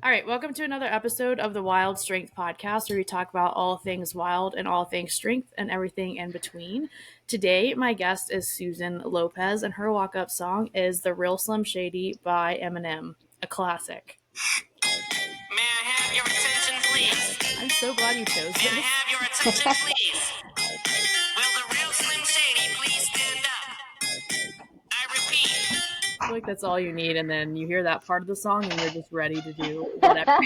All right, welcome to another episode of the Wild Strength Podcast, where we talk about all things wild and all things strength and everything in between. Today, my guest is Susan Lopez, and her walk-up song is "The Real Slim Shady" by Eminem, a classic. May I have your attention, please? I'm so glad you chose May I this. have your attention, please? Will the real Slim Shady please stand up? I repeat. I feel like that's all you need, and then you hear that part of the song, and you're just ready to do whatever.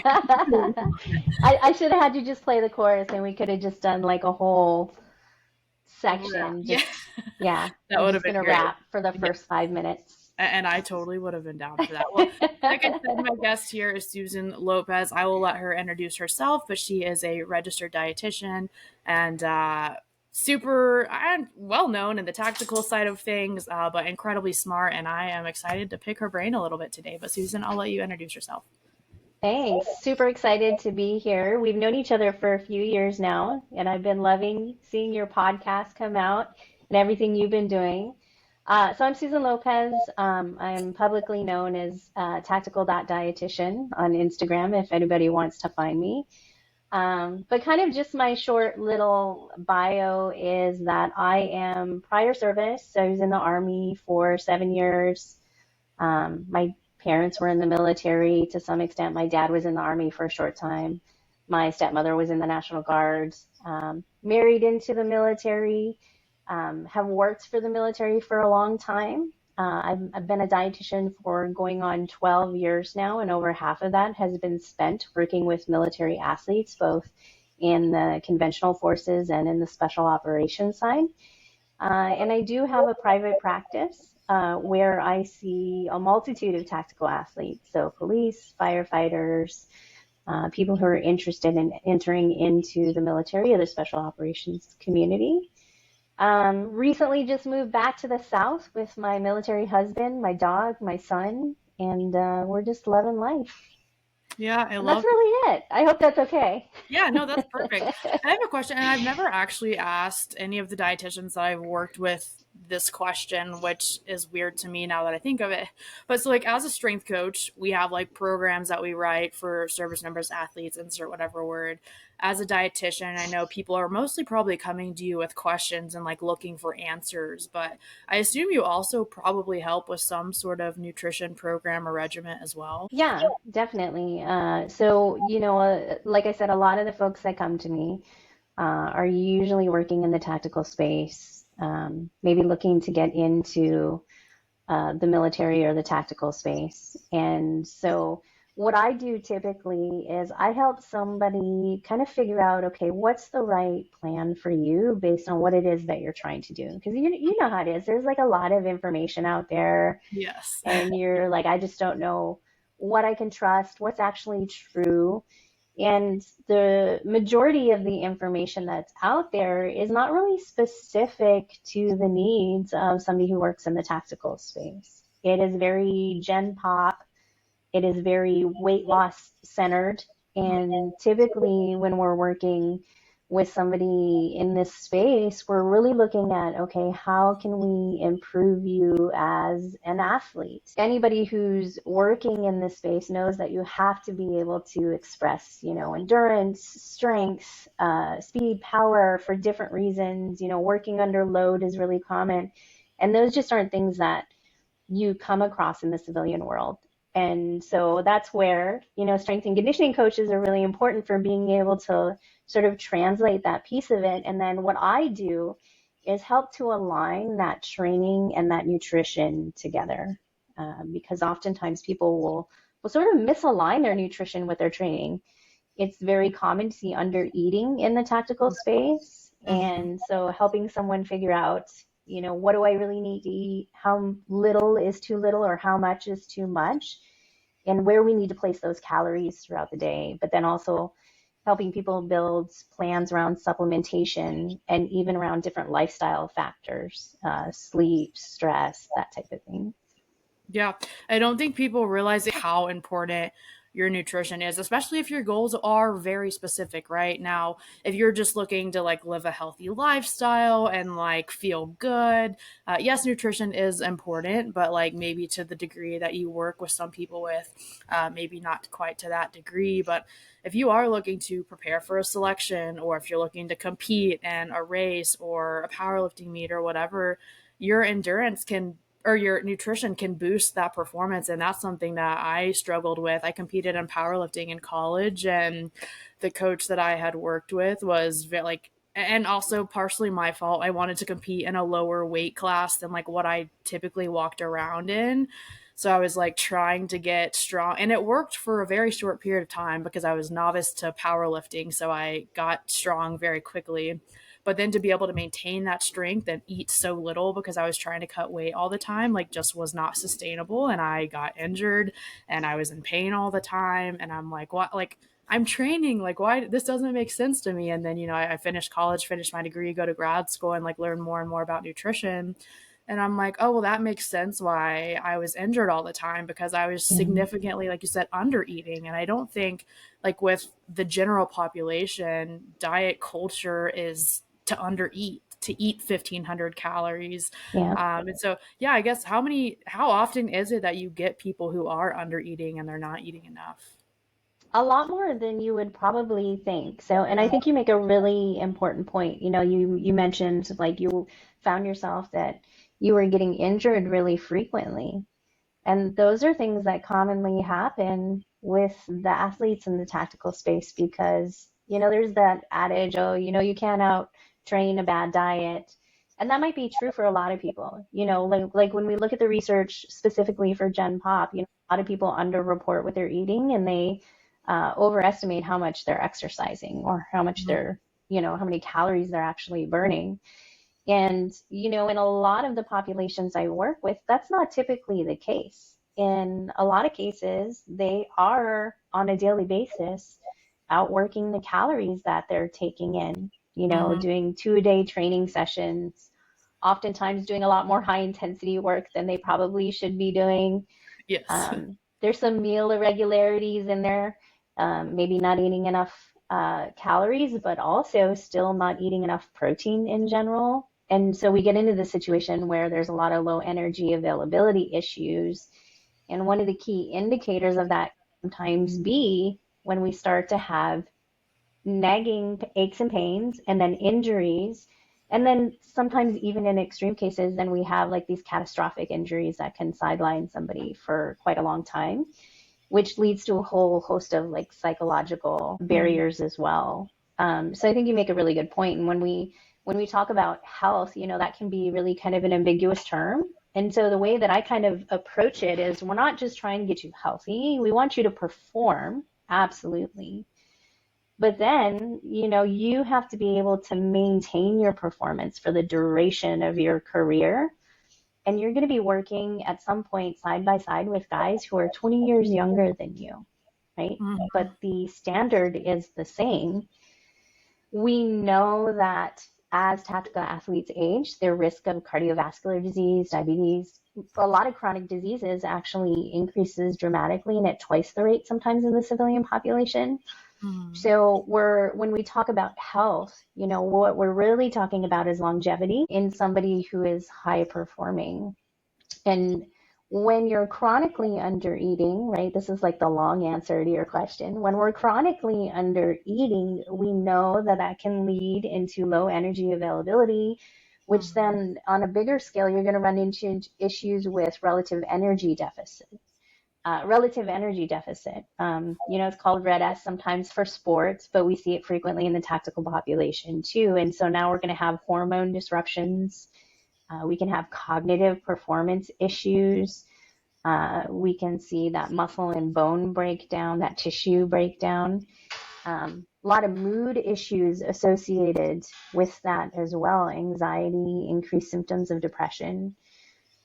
I should have had you just play the chorus and we could have just done like a whole section. Yeah. Yeah. That I'm would just have been gonna great. rap for the first 5 minutes. And I totally would have been down for that. Well, like I said, my guest here is Susan Lopez. I will let her introduce herself, but she is a registered dietitian and super well known in the tactical side of things, but incredibly smart. And I am excited to pick her brain a little bit today. But Susan, I'll let you introduce yourself. Thanks. Super excited to be here. We've known each other for a few years now, and I've been loving seeing your podcast come out and everything you've been doing. So I'm Susan Lopez. I'm publicly known as Tactical.Dietitian on Instagram if anybody wants to find me. But kind of just my short little bio is that I am prior service. I was in the Army for 7 years. My parents were in the military to some extent. My dad was in the Army for a short time. My stepmother was in the National Guard. Married into the military. Have worked for the military for a long time. I've been a dietitian for going on 12 years now, and over half of that has been spent working with military athletes, both in the conventional forces and in the special operations side. And I do have a private practice where I see a multitude of tactical athletes, so police, firefighters, people who are interested in entering into the military or the special operations community. Recently just moved back to the South with my military husband, my dog, my son, and we're just loving life. Yeah, And that's really it. I hope that's okay. Yeah, no, that's perfect. I have a question, and I've never actually asked any of the dietitians that I've worked with this question, which is weird to me now that I think of it. But so, like, as a strength coach, we have like programs that we write for service members, athletes, insert whatever word. As a dietitian, I know people are mostly probably coming to you with questions and like looking for answers, but I assume you also probably help with some sort of nutrition program or regimen as well. Yeah, definitely. So, like I said, a lot of the folks that come to me are usually working in the tactical space, maybe looking to get into the military or the tactical space. And so what I do typically is I help somebody kind of figure out, okay, what's the right plan for you based on what it is that you're trying to do? Because you know how it is. There's like a lot of information out there. Yes. And you're like, I just don't know what I can trust, what's actually true. And the majority of the information that's out there is not really specific to the needs of somebody who works in the tactical space. It is very gen pop. It is very weight loss centered. And typically when we're working with somebody in this space, we're really looking at, okay, how can we improve you as an athlete? Anybody who's working in this space knows that you have to be able to express, endurance, strength, speed, power for different reasons. Working under load is really common. And those just aren't things that you come across in the civilian world. And so that's where, strength and conditioning coaches are really important for being able to sort of translate that piece of it. And then what I do is help to align that training and that nutrition together. Because oftentimes people will sort of misalign their nutrition with their training. It's very common to see undereating in the tactical space. And so helping someone figure out, what do I really need to eat? How little is too little or how much is too much? And where we need to place those calories throughout the day. But then also helping people build plans around supplementation and even around different lifestyle factors, sleep, stress, that type of thing. Yeah, I don't think people realize how important your nutrition is, especially if your goals are very specific. Right now, if you're just looking to like live a healthy lifestyle and like feel good, yes, nutrition is important, but like maybe to the degree that you work with some people with, maybe not quite to that degree. But if you are looking to prepare for a selection, or if you're looking to compete in a race or a powerlifting meet or whatever, your endurance can, or your nutrition can boost that performance. And that's something that I struggled with. I competed in powerlifting in college, and the coach that I had worked with was very, like, and also partially my fault. I wanted to compete in a lower weight class than like what I typically walked around in. So I was like trying to get strong, and it worked for a very short period of time because I was novice to powerlifting. So I got strong very quickly. But then to be able to maintain that strength and eat so little because I was trying to cut weight all the time, like just was not sustainable. And I got injured and I was in pain all the time. And I'm like, what? Like, I'm training. Like, why? This doesn't make sense to me. And then, I finished college, finished my degree, go to grad school, and like learn more and more about nutrition. And I'm like, oh, well, that makes sense why I was injured all the time, because I was Mhm. significantly, like you said, under eating. And I don't think, like, with the general population, diet culture is to under eat, to eat 1,500 calories. Yeah. And so, yeah, I guess how often is it that you get people who are under eating and they're not eating enough? A lot more than you would probably think. So, and I think you make a really important point. You mentioned like you found yourself that you were getting injured really frequently. And those are things that commonly happen with the athletes in the tactical space because, there's that adage, oh, you can't out train a bad diet. And that might be true for a lot of people. Like when we look at the research specifically for Gen Pop, a lot of people underreport what they're eating and they overestimate how much they're exercising or how much how many calories they're actually burning. And, in a lot of the populations I work with, that's not typically the case. In a lot of cases, they are on a daily basis outworking the calories that they're taking in, Mm-hmm. doing 2-a-day training sessions, oftentimes doing a lot more high intensity work than they probably should be doing. Yes. There's some meal irregularities in there, maybe not eating enough calories, but also still not eating enough protein in general. And so we get into the situation where there's a lot of low energy availability issues. And one of the key indicators of that can sometimes be when we start to have nagging aches and pains and then injuries. And then sometimes even in extreme cases, then we have like these catastrophic injuries that can sideline somebody for quite a long time, which leads to a whole host of like psychological Mm-hmm. barriers as well. So I think you make a really good point. And when we talk about health, that can be really kind of an ambiguous term. And so the way that I kind of approach it is we're not just trying to get you healthy. We want you to perform, absolutely. But then, you have to be able to maintain your performance for the duration of your career. And you're going to be working at some point side by side with guys who are 20 years younger than you, right? Mm-hmm. But the standard is the same. We know that as tactical athletes age, their risk of cardiovascular disease, diabetes, a lot of chronic diseases actually increases dramatically and at twice the rate sometimes in the civilian population. Mm-hmm. So when we talk about health, what we're really talking about is longevity in somebody who is high performing. And when you're chronically under eating, right, this is like the long answer to your question. When we're chronically under eating, we know that that can lead into low energy availability, which Mm-hmm. then on a bigger scale, you're going to run into issues with relative energy deficit. Relative energy deficit. It's called red S sometimes for sports, but we see it frequently in the tactical population too. And so now we're going to have hormone disruptions. We can have cognitive performance issues. We can see that muscle and bone breakdown, that tissue breakdown. A lot of mood issues associated with that as well. Anxiety, increased symptoms of depression.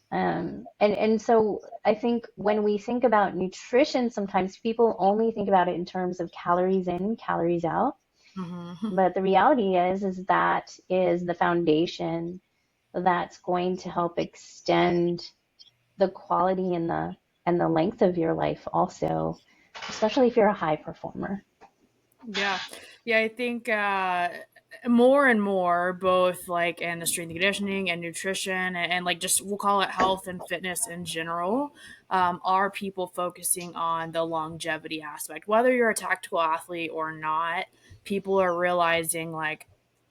And so I think when we think about nutrition, sometimes people only think about it in terms of calories in, calories out. Mm-hmm. But the reality is that is the foundation that's going to help extend the quality and the length of your life also. especially if you're a high performer. Yeah. Yeah, I think more and more, both like in the strength and conditioning and nutrition and like just we'll call it health and fitness in general, are people focusing on the longevity aspect. Whether you're a tactical athlete or not, people are realizing like,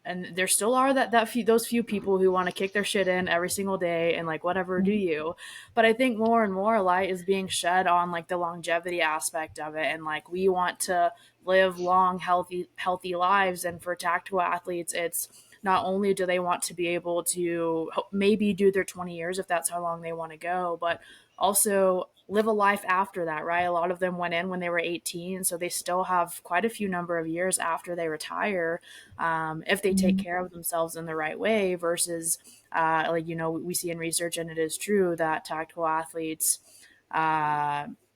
and there still are that few those few people who want to kick their shit in every single day and like whatever do you. But I think more and more light is being shed on like the longevity aspect of it, and like we want to live long, healthy lives. And for tactical athletes, it's not only do they want to be able to maybe do their 20 years if that's how long they want to go, but also live a life after that, right? A lot of them went in when they were 18, so they still have quite a few number of years after they retire, if they take care of themselves in the right way. Versus, like we see in research, and it is true that tactical athletes,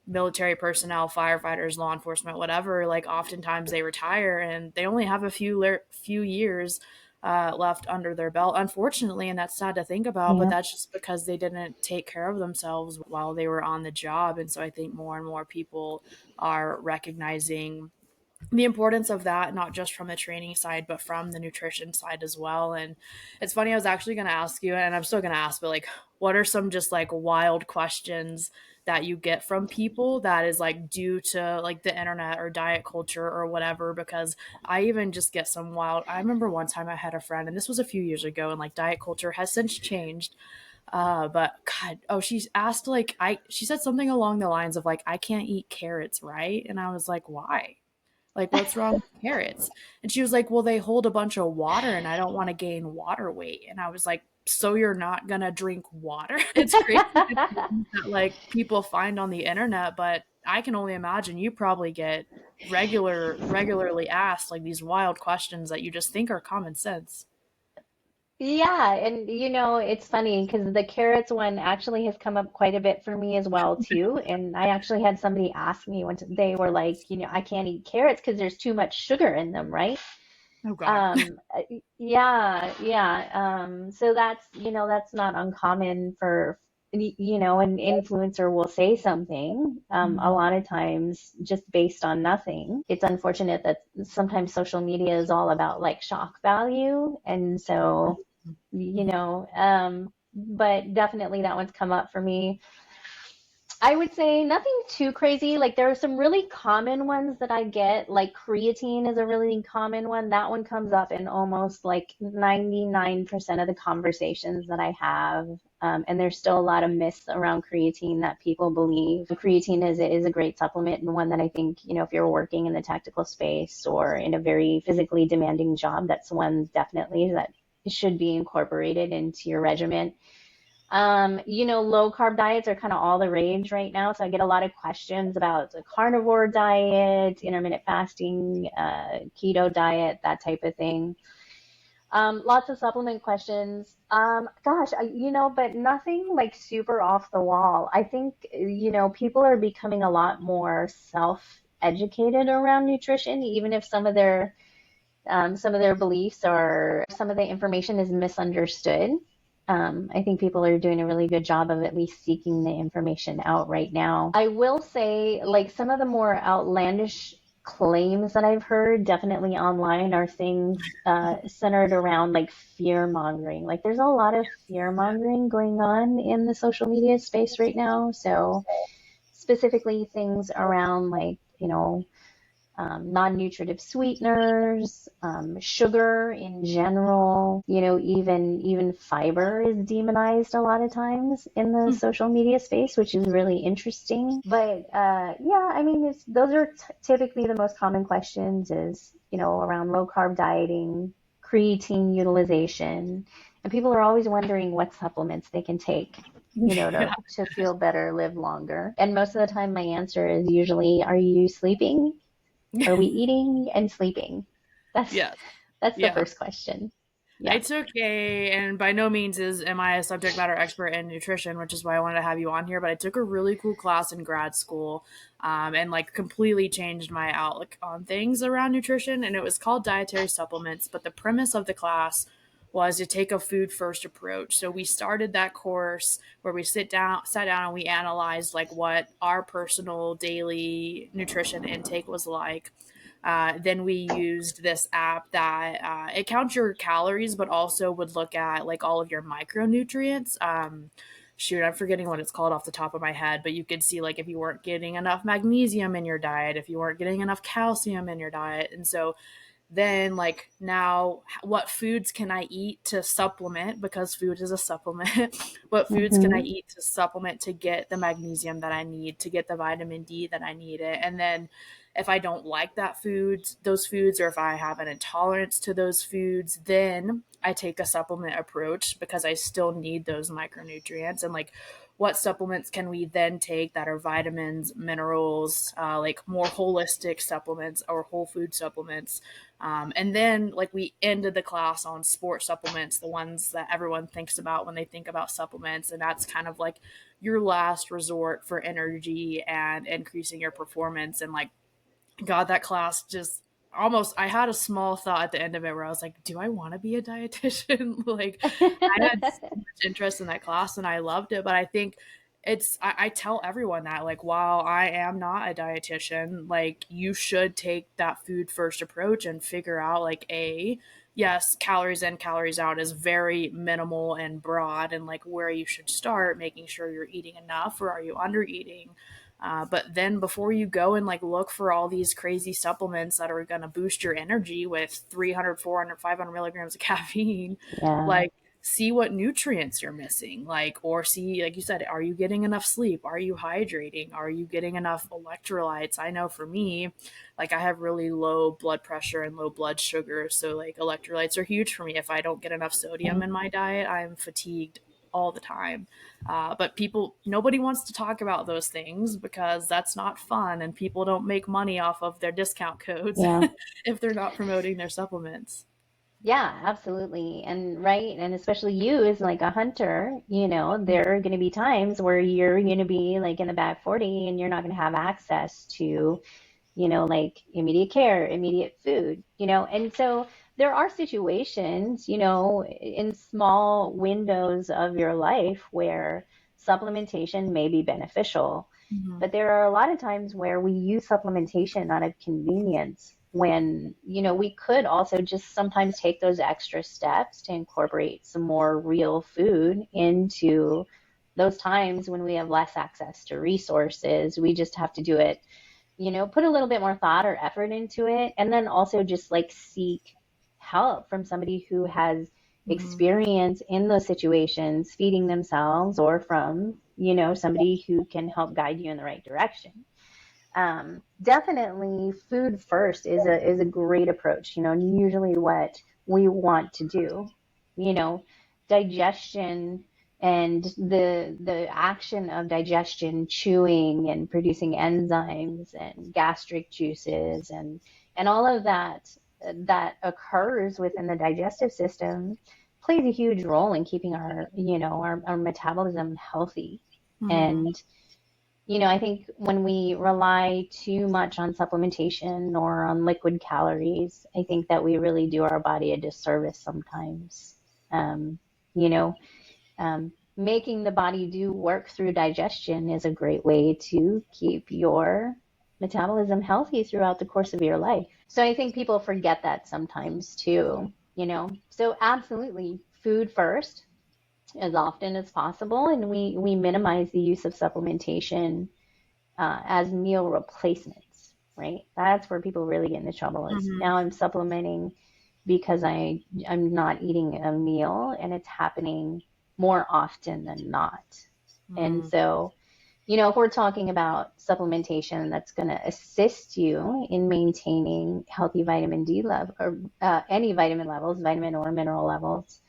military personnel, firefighters, law enforcement, whatever, like oftentimes they retire and they only have a few years left under their belt, unfortunately. And that's sad to think about, but Yeah. that's just because they didn't take care of themselves while they were on the job. And so I think more and more people are recognizing the importance of that, not just from the training side, but from the nutrition side as well. And it's funny, I was actually going to ask you, and I'm still going to ask, but like, what are some just like wild questions that you get from people that is like due to like the internet or diet culture or whatever? Because I even just get some wild, I remember one time I had a friend, and this was a few years ago, and like diet culture has since changed. But God, she asked like, she said something along the lines of like, I can't eat carrots, right? And I was like, why? Like, what's wrong with carrots? And she was like, well, they hold a bunch of water and I don't want to gain water weight. And I was like, so you're not going to drink water? It's crazy that like people find on the internet, but I can only imagine you probably get regularly asked like these wild questions that you just think are common sense. Yeah, and it's funny because the carrots one actually has come up quite a bit for me as well too. And I actually had somebody ask me when they were like, I can't eat carrots because there's too much sugar in them, right? Oh God. Yeah, yeah. So that's not uncommon for, an influencer will say something, a lot of times just based on nothing. It's unfortunate that sometimes social media is all about like shock value. And so, but definitely that one's come up for me. I would say nothing too crazy. Like there are some really common ones that I get, like creatine is a really common one. That one comes up in almost like 99% of the conversations that I have. And there's still a lot of myths around creatine that people believe. Creatine is a great supplement, and one that I think, if you're working in the tactical space or in a very physically demanding job, that's one definitely that should be incorporated into your regimen. Low carb diets are kind of all the rage right now. So I get a lot of questions about the carnivore diet, intermittent fasting, keto diet, that type of thing. Lots of supplement questions. But nothing like super off the wall. I think, people are becoming a lot more self-educated around nutrition, even if some of their beliefs or some of the information is misunderstood. I think people are doing a really good job of at least seeking the information out right now. I will say, like, some of the more outlandish claims that I've heard definitely online are things centered around like fear mongering. Like, there's a lot of fear mongering going on in the social media space right now. So, specifically things around like, non-nutritive sweeteners, sugar in general, even fiber is demonized a lot of times in the social media space, which is really interesting. But yeah, I mean, those are typically the most common questions is, around low carb dieting, creatine utilization, and people are always wondering what supplements they can take. To feel better, live longer. And most of the time, my answer is usually, are you sleeping? Are we eating and sleeping? That's Yeah. that's the Yeah. first question. I Yeah. took and by no means am I a subject matter expert in nutrition, which is why I wanted to have you on here, but I took a really cool class in grad school, and like completely changed my outlook on things around nutrition. And it was called Dietary Supplements. But the premise of the class was to take a food first approach. So we started that course where we sat down and we analyzed like what our personal daily nutrition intake was like. Then we used this app that it counts your calories, but also would look at like all of your micronutrients. Shoot, I'm forgetting what it's called off the top of my head, but you could see like if you weren't getting enough magnesium in your diet, if you weren't getting enough calcium in your diet. And so then like now what foods can I eat to supplement, because food is a supplement. What foods can I Mm-hmm. eat to supplement to get the magnesium that I need, to get the vitamin D that I need it. And then if I don't like those foods, or if I have an intolerance to those foods, then I take a supplement approach because I still need those micronutrients. And like what supplements can we then take that are vitamins, minerals, like more holistic supplements or whole food supplements. And then like we ended the class on sport supplements, the ones that everyone thinks about when they think about supplements. And that's kind of like your last resort for energy and increasing your performance. And like, God, that class just almost, I had a small thought at the end of it where I was like, do I want to be a dietitian? Like, I had so much interest in that class and I loved it. But I think I tell everyone that, like, while I am not a dietitian, like, you should take that food first approach and figure out, like, yes, calories in, calories out is very minimal and broad, and like where you should start, making sure you're eating enough or are you under eating. But then before you go and like look for all these crazy supplements that are going to boost your energy with 300, 400, 500 milligrams of caffeine, Yeah. like see what nutrients you're missing. Like, or see, like you said, are you getting enough sleep? Are you hydrating? Are you getting enough electrolytes? I know for me, like I have really low blood pressure and low blood sugar. So like electrolytes are huge for me. If I don't get enough sodium in my diet, I'm fatigued all the time. But nobody wants to talk about those things because that's not fun, and people don't make money off of their discount codes Yeah. if they're not promoting their supplements. Yeah, absolutely. And right, and especially you as like a hunter, there are going to be times where you're going to be like in the back 40 and you're not going to have access to, like immediate care, immediate food, and so there are situations, in small windows of your life where supplementation may be beneficial. Mm-hmm. But there are a lot of times where we use supplementation out of convenience when, we could also just sometimes take those extra steps to incorporate some more real food into those times when we have less access to resources. We just have to do it, put a little bit more thought or effort into it, and then also just like seek help from somebody who has Mm-hmm. experience in those situations, feeding themselves, or from, somebody who can help guide you in the right direction. Definitely food first is a great approach, and usually what we want to do, you know, digestion and the action of digestion, chewing and producing enzymes and gastric juices and all of that occurs within the digestive system plays a huge role in keeping our metabolism healthy. Mm-hmm. And I think when we rely too much on supplementation or on liquid calories, I think that we really do our body a disservice sometimes. Um, you know, Making the body do work through digestion is a great way to keep your metabolism healthy throughout the course of your life. So I think people forget that sometimes too, So absolutely, food first as often as possible, and we minimize the use of supplementation as meal replacements, right? That's where people really get into trouble is Mm-hmm. now I'm supplementing because I'm not eating a meal, and it's happening more often than not. And Mm-hmm. so, if we're talking about supplementation that's going to assist you in maintaining healthy vitamin D level or any vitamin levels, vitamin or mineral levels,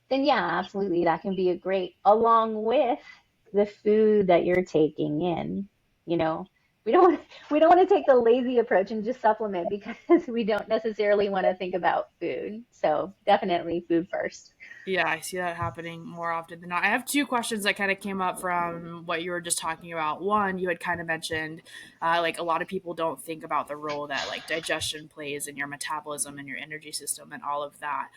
then yeah, absolutely, that can be a great along with the food that you're taking in. You know, we don't want to take the lazy approach and just supplement because we don't necessarily want to think about food. So definitely food first. Yeah, I see that happening more often than not. I have two questions that kind of came up from what you were just talking about. One, you had kind of mentioned like a lot of people don't think about the role that like digestion plays in your metabolism and your energy system and all of that,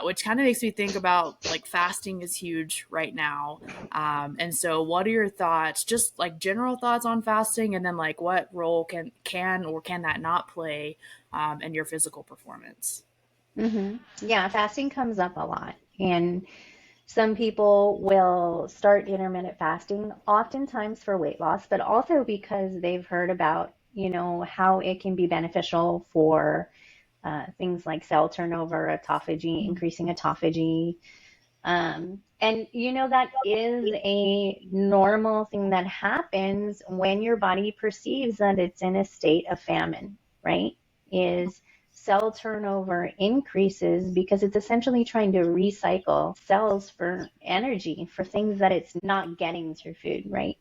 which kind of makes me think about like fasting is huge right now. And so, what are your thoughts, just like general thoughts on fasting, and then like what role can or can that not play in your physical performance? Yeah, fasting comes up a lot. And some people will start intermittent fasting, oftentimes for weight loss, but also because they've heard about, how it can be beneficial for things like cell turnover, autophagy, increasing autophagy. And that is a normal thing that happens when your body perceives that it's in a state of famine, right? Is cell turnover increases because it's essentially trying to recycle cells for energy, for things that it's not getting through food, right?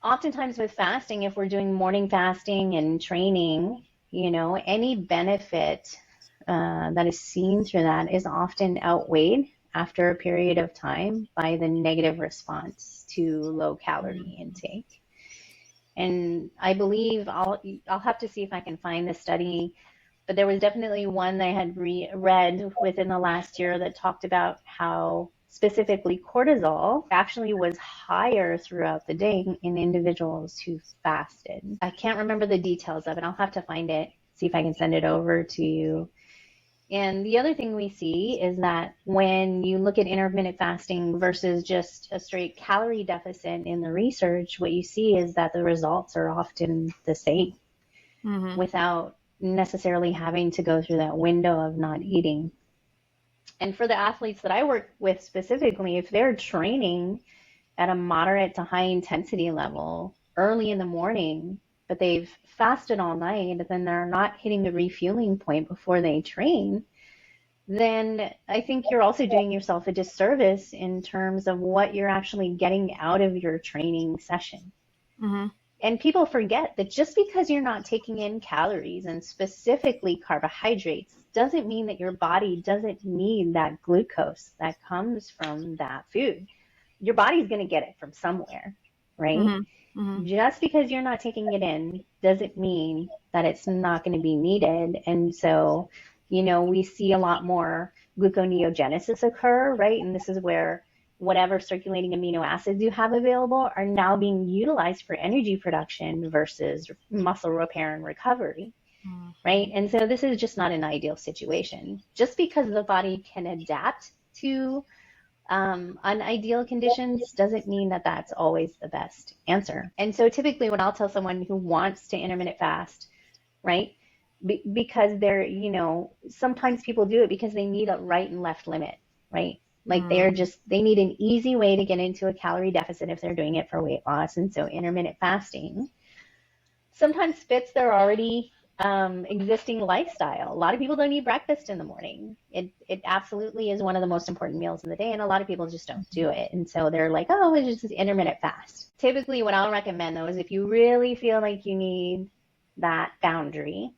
Oftentimes with fasting, if we're doing morning fasting and training, any benefit that is seen through that is often outweighed after a period of time by the negative response to low calorie intake. And I believe I'll have to see if I can find the study, but there was definitely one that I had read within the last year that talked about how specifically cortisol actually was higher throughout the day in individuals who fasted. I can't remember the details of it. I'll have to find it, see if I can send it over to you. And the other thing we see is that when you look at intermittent fasting versus just a straight calorie deficit in the research, what you see is that the results are often the same Mm-hmm. without necessarily having to go through that window of not eating. And for the athletes that I work with specifically, if they're training at a moderate to high intensity level early in the morning, but they've fasted all night, and then they're not hitting the refueling point before they train, then I think you're also doing yourself a disservice in terms of what you're actually getting out of your training session. Mm-hmm. And people forget that just because you're not taking in calories and specifically carbohydrates doesn't mean that your body doesn't need that glucose that comes from that food. Your body's going to get it from somewhere, right? Mm-hmm. Mm-hmm. Just because you're not taking it in doesn't mean that it's not going to be needed. And so, we see a lot more gluconeogenesis occur, right? And this is where whatever circulating amino acids you have available are now being utilized for energy production versus muscle repair and recovery, right? And so this is just not an ideal situation. Just because the body can adapt to unideal conditions doesn't mean that that's always the best answer. And so typically what I'll tell someone who wants to intermittent fast, right? Because they're, sometimes people do it because they need a right and left limit, right? Like they need an easy way to get into a calorie deficit if they're doing it for weight loss. And so intermittent fasting sometimes fits their already existing lifestyle. A lot of people don't eat breakfast in the morning. It absolutely is one of the most important meals of the day, and a lot of people just don't do it. And so they're like, oh, it's just intermittent fast. Typically, what I'll recommend though is if you really feel like you need that boundary,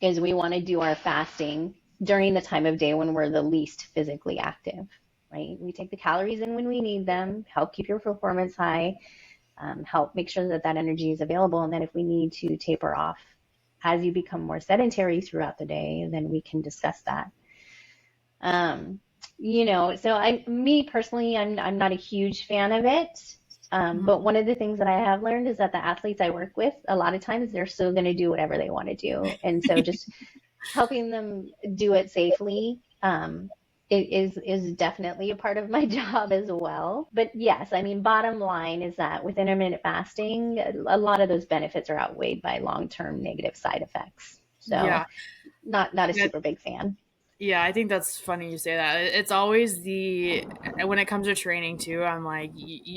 is we want to do our fasting during the time of day when we're the least physically active, right? We take the calories in when we need them, help keep your performance high, help make sure that that energy is available. And then if we need to taper off as you become more sedentary throughout the day, then we can discuss that. So me personally, I'm not a huge fan of it. But one of the things that I have learned is that the athletes I work with, a lot of times they're still going to do whatever they want to do. And so just helping them do it safely is definitely a part of my job as well. But yes, I mean, bottom line is that with intermittent fasting, a lot of those benefits are outweighed by long-term negative side effects. So Yeah. not a super big fan. Yeah, I think that's funny you say that. It's always when it comes to training too, I'm like,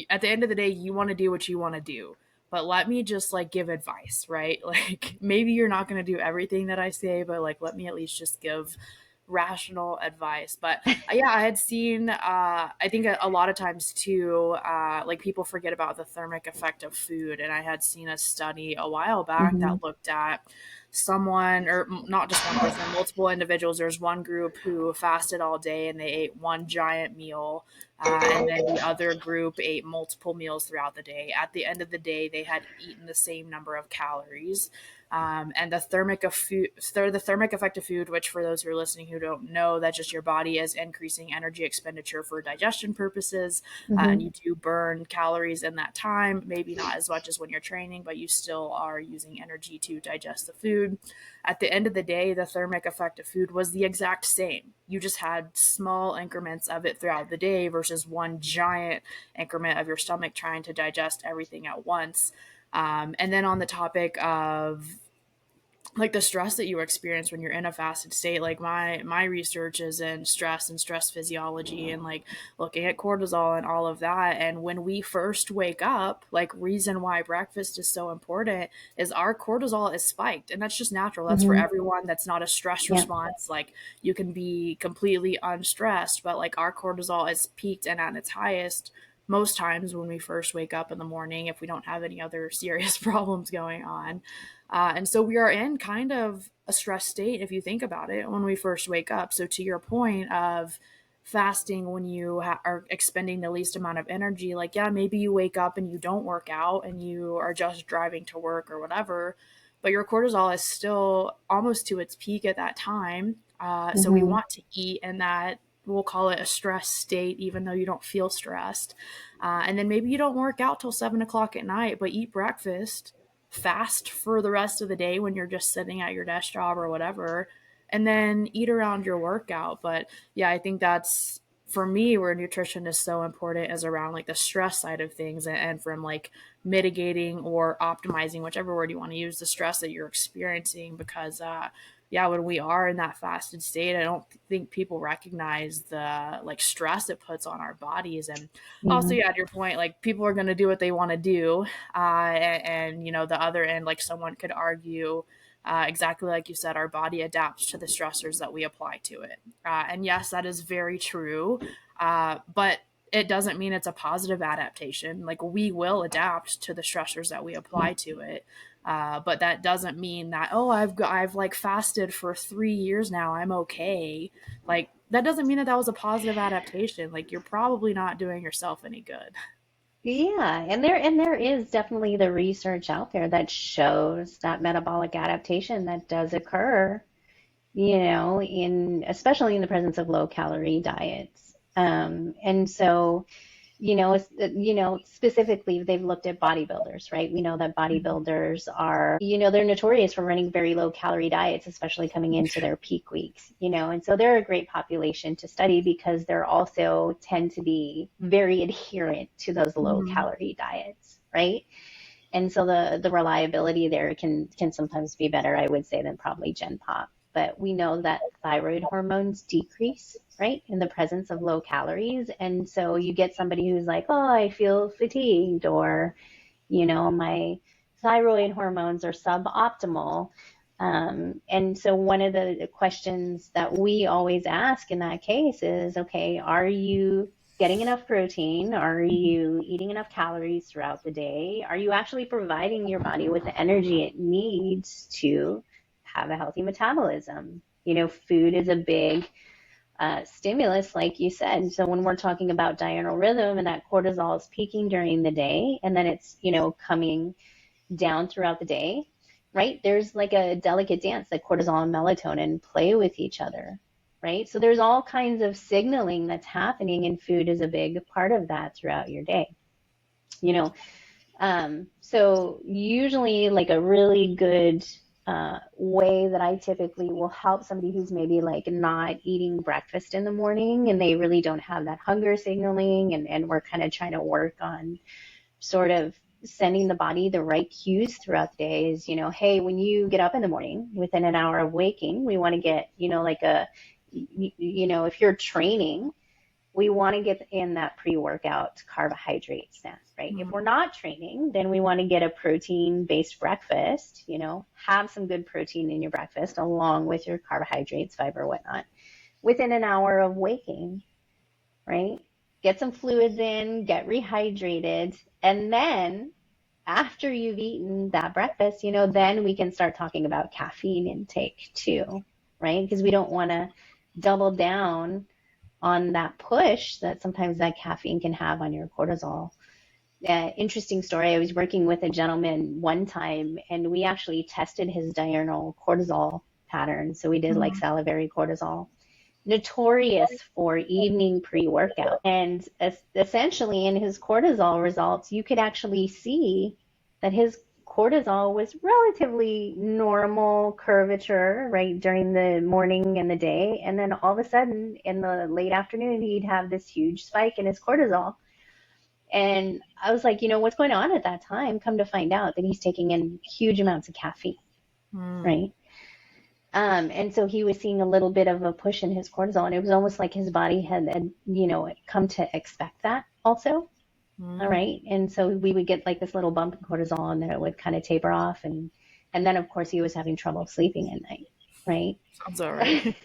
at the end of the day, you want to do what you want to do, but let me just like give advice, right? Like maybe you're not going to do everything that I say, but like let me at least just give rational advice. But yeah, I had seen, I think a lot of times too, like people forget about the thermic effect of food. And I had seen a study a while back Mm-hmm. that looked at someone, or not just one person, multiple individuals. There's one group who fasted all day and they ate one giant meal. And then the other group ate multiple meals throughout the day. At the end of the day, they had eaten the same number of calories. And the thermic effect of food, which for those who are listening who don't know, that's just your body is increasing energy expenditure for digestion purposes, and Mm-hmm. you do burn calories in that time. Maybe not as much as when you're training, but you still are using energy to digest the food. At the end of the day, the thermic effect of food was the exact same. You just had small increments of it throughout the day versus one giant increment of your stomach trying to digest everything at once. And then on the topic of like the stress that you experience when you're in a fasted state, like my research is in stress and stress physiology and like looking at cortisol and all of that. And when we first wake up, like reason why breakfast is so important is our cortisol is spiked, and that's just natural. That's for Mm-hmm. everyone. That's not a stress Yeah. response. Like you can be completely unstressed, but like our cortisol is peaked and at its highest most times when we first wake up in the morning, if we don't have any other serious problems going on. And so we are in kind of a stress state if you think about it when we first wake up. So to your point of fasting, when you are expending the least amount of energy, like, yeah, maybe you wake up and you don't work out and you are just driving to work or whatever, but your cortisol is still almost to its peak at that time. So we Mm-hmm. want to eat in that, we'll call it a stress state, even though you don't feel stressed. And then maybe you don't work out till 7 o'clock at night, but eat breakfast, fast for the rest of the day when you're just sitting at your desk job or whatever, and then eat around your workout. But yeah, I think that's for me where nutrition is so important, is around like the stress side of things, and from like mitigating or optimizing, whichever word you want to use, the stress that you're experiencing. Because yeah, when we are in that fasted state, I don't think people recognize the like stress it puts on our bodies. And also, Yeah. yeah, to your point, like people are going to do what they want to do. And, you know, the other end, like someone could argue, exactly like you said, our body adapts to the stressors that we apply to it. And yes, that is very true. But it doesn't mean it's a positive adaptation. Like we will adapt to the stressors that we Yeah. apply to it. But that doesn't mean that, oh, I've like fasted for 3 years now, I'm okay. Like that doesn't mean that that was a positive adaptation. Like you're probably not doing yourself any good. Yeah, and there is definitely the research out there that shows that metabolic adaptation that does occur, in especially in the presence of low calorie diets. And so, specifically they've looked at bodybuilders, right? We know that bodybuilders are, they're notorious for running very low calorie diets, especially coming into their peak weeks, and so they're a great population to study because they're also tend to be very adherent to those low Mm-hmm. calorie diets, right? And so the reliability there can sometimes be better, I would say, than probably Gen Pop. But we know that thyroid hormones decrease, right, in the presence of low calories. And so you get somebody who's like, oh, I feel fatigued, or, my thyroid hormones are suboptimal. And so one of the questions that we always ask in that case is, okay, are you getting enough protein? Are you eating enough calories throughout the day? Are you actually providing your body with the energy it needs to have a healthy metabolism? Food is a big stimulus, like you said. So when we're talking about diurnal rhythm and that cortisol is peaking during the day and then it's, coming down throughout the day, right? There's like a delicate dance that cortisol and melatonin play with each other, right? So there's all kinds of signaling that's happening, and food is a big part of that throughout your day, you know. So usually, like a really good way that I typically will help somebody who's maybe like not eating breakfast in the morning and they really don't have that hunger signaling, and we're kind of trying to work on sort of sending the body the right cues throughout the day is, hey, when you get up in the morning, within an hour of waking, we want to get, like if you're training, we want to get in that pre-workout carbohydrate snack, right? If Mm-hmm. we're not training, then we want to get a protein-based breakfast, have some good protein in your breakfast along with your carbohydrates, fiber, whatnot. within an hour of waking, right? Get some fluids in, get rehydrated, and then after you've eaten that breakfast, then we can start talking about caffeine intake too, right? Because we don't want to double down on that push that sometimes that caffeine can have on your cortisol. Interesting story. I was working with a gentleman one time, and we actually tested his diurnal cortisol pattern. So we did like salivary cortisol, notorious for evening pre-workout. And essentially in his cortisol results, you could actually see that his cortisol was relatively normal curvature, right, during the morning and the day. And then all of a sudden in the late afternoon, he'd have this huge spike in his cortisol. And I was like, what's going on at that time? Come to find out that he's taking in huge amounts of caffeine, right? And so he was seeing a little bit of a push in his cortisol, and it was almost like his body had come to expect that also. All right. And so we would get like this little bump in cortisol, and then it would kind of taper off. And then, of course, he was having trouble sleeping at night, right? Sounds all right.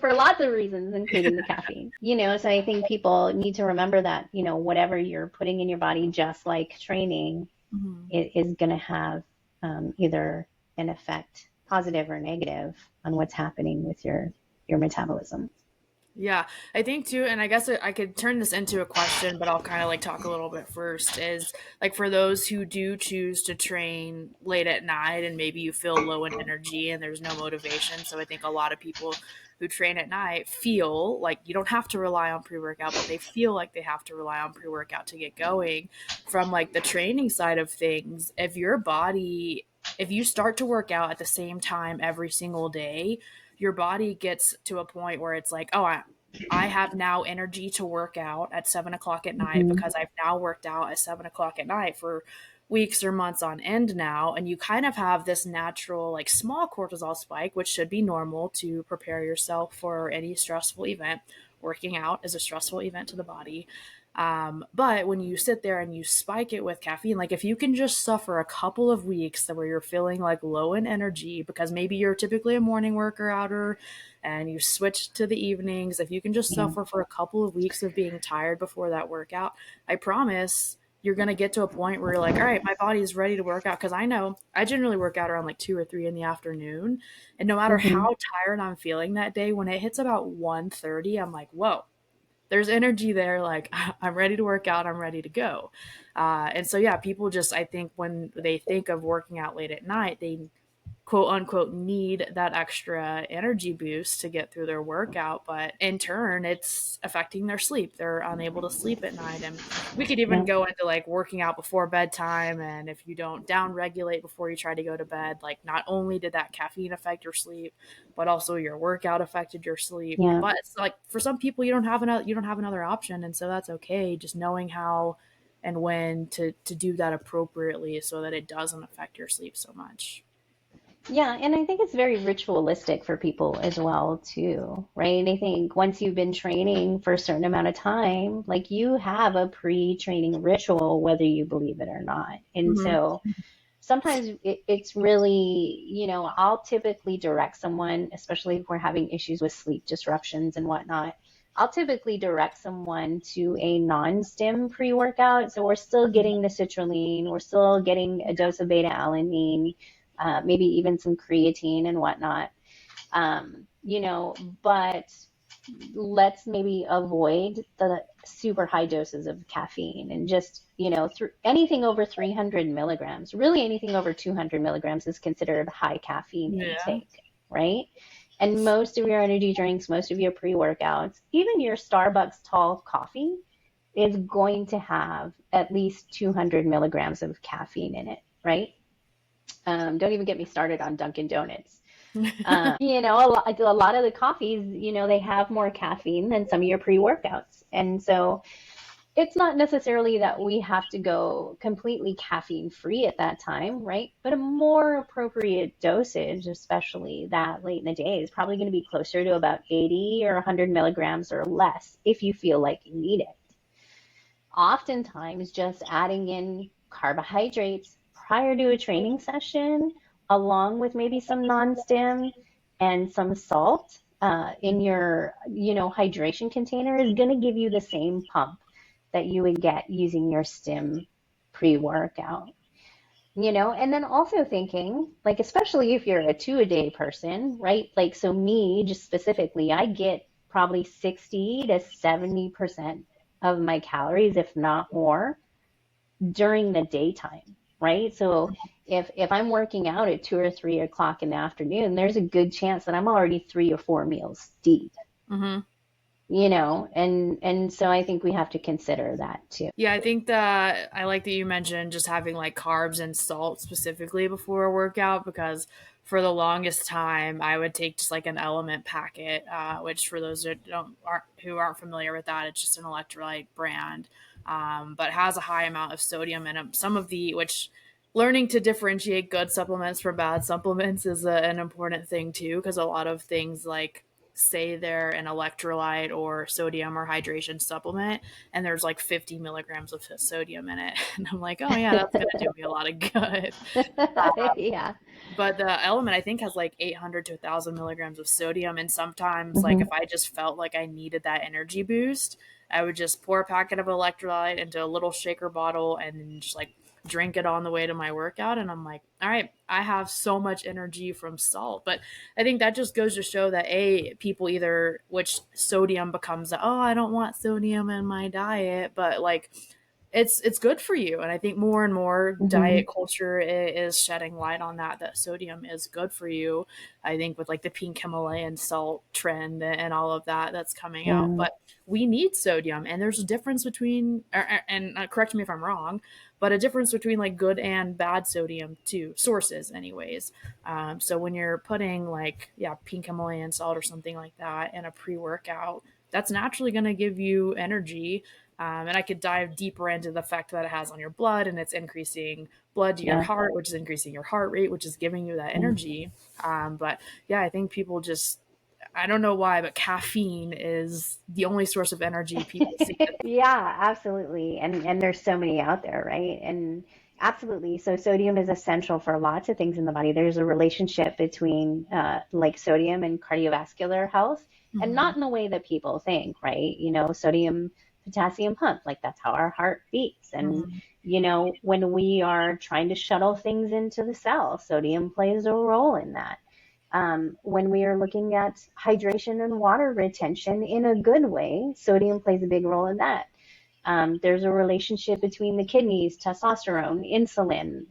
For lots of reasons, including the caffeine. So I think people need to remember that, whatever you're putting in your body, just like training, it is going to have either an effect, positive or negative, on what's happening with your metabolism. Yeah, I think too, and I guess I could turn this into a question, but I'll kind of like talk a little bit first, is like for those who do choose to train late at night and maybe you feel low in energy and there's no motivation. So I think a lot of people who train at night feel like you don't have to rely on pre-workout, but they feel like they have to rely on pre-workout to get going. From like the training side of things, if you start to work out at the same time every single day, your body gets to a point where it's like, oh, I have now energy to work out at 7 o'clock at night because I've now worked out at 7 o'clock at night for weeks or months on end now. And you kind of have this natural, like small cortisol spike, which should be normal to prepare yourself for any stressful event. Working out is a stressful event to the body. But when you sit there and you spike it with caffeine, like if you can just suffer a couple of weeks where you're feeling like low in energy because maybe you're typically a morning worker outer and you switch to the evenings, if you can just suffer for a couple of weeks of being tired before that workout, I promise you're going to get to a point where you're like, all right, my body is ready to work out. Cause I know I generally work out around like 2 or 3 in the afternoon. And no matter how tired I'm feeling that day, when it hits about 1:30, I'm like, whoa, there's energy there. Like I'm ready to work out. I'm ready to go. And so, yeah, people just, I think when they think of working out late at night, they quote unquote need that extra energy boost to get through their workout. But in turn, it's affecting their sleep. They're unable to sleep at night. And we could even go into like working out before bedtime. And if you don't down regulate before you try to go to bed, like not only did that caffeine affect your sleep, but also your workout affected your sleep. But it's like for some people, you don't have another option. And so that's okay. Just knowing how and when to do that appropriately so that it doesn't affect your sleep so much. Yeah, and I think it's very ritualistic for people as well too, right? I think once you've been training for a certain amount of time, like you have a pre-training ritual, whether you believe it or not. And so sometimes it's really, I'll typically direct someone, especially if we're having issues with sleep disruptions and whatnot. I'll typically direct someone to a non-stim pre-workout. So we're still getting the citrulline, we're still getting a dose of beta-alanine, maybe even some creatine and whatnot, but let's maybe avoid the super high doses of caffeine and just, anything over 300 milligrams, really anything over 200 milligrams is considered high caffeine intake, right? And most of your energy drinks, most of your pre-workouts, even your Starbucks tall coffee is going to have at least 200 milligrams of caffeine in it, right? Don't even get me started on Dunkin' Donuts. A lot of the coffees, they have more caffeine than some of your pre-workouts. And so it's not necessarily that we have to go completely caffeine free at that time, right? But a more appropriate dosage, especially that late in the day, is probably going to be closer to about 80 or 100 milligrams or less if you feel like you need it. Oftentimes, just adding in carbohydrates prior to a training session, along with maybe some non-stim and some salt, in your, hydration container is going to give you the same pump that you would get using your stim pre-workout. And then also thinking, like, especially if you're a 2-a-day person, right? Like, so me, just specifically, I get probably 60 to 70% of my calories, if not more, during the daytime, right? So if I'm working out at 2 or 3 o'clock in the afternoon, there's a good chance that I'm already 3 or 4 meals deep. Mm-hmm. And so I think we have to consider that too. Yeah, I think that I like that you mentioned just having like carbs and salt specifically before a workout, because for the longest time I would take just like an element packet, which for those that aren't familiar with that, it's just an electrolyte brand, but has a high amount of sodium in it. Some of the which learning to differentiate good supplements from bad supplements is an important thing too, because a lot of things like say they're an electrolyte or sodium or hydration supplement and there's like 50 milligrams of sodium in it and I'm like, oh yeah, that's gonna do me a lot of good. Yeah. But the element I think has like 800 to 1,000 milligrams of sodium, and sometimes like Hmm. if I just felt like I needed that energy boost, I would just pour a packet of electrolyte into a little shaker bottle and then just like drink it on the way to my workout, and I'm like, all right, I have so much energy from salt. But I think that just goes to show that people either, which sodium becomes, oh, I don't want sodium in my diet, but like it's good for you. And I think more and more Hmm. diet culture is shedding light on that sodium is good for you. I think with like the pink Himalayan salt trend and all of that that's coming out, Yeah. but we need sodium, and there's a difference between and correct me if I'm wrong, but a difference between like good and bad sodium too, sources anyways. So when you're putting like, yeah, pink Himalayan salt or something like that in a pre-workout, that's naturally going to give you energy. And I could dive deeper into the effect that it has on your blood, and it's increasing blood to your Yeah. heart, which is increasing your heart rate, which is giving you that Yeah. energy. But yeah, I think people just, I don't know why, but caffeine is the only source of energy people seem to. Yeah, absolutely. And there's so many out there, right? And absolutely. So sodium is essential for lots of things in the body. There's a relationship between like sodium and cardiovascular health, and Mhm. not in the way that people think, right? Sodium potassium pump, like that's how our heart beats. And Mhm. when we are trying to shuttle things into the cell, sodium plays a role in that. When we are looking at hydration and water retention in a good way, sodium plays a big role in that. There's a relationship between the kidneys, testosterone, insulin,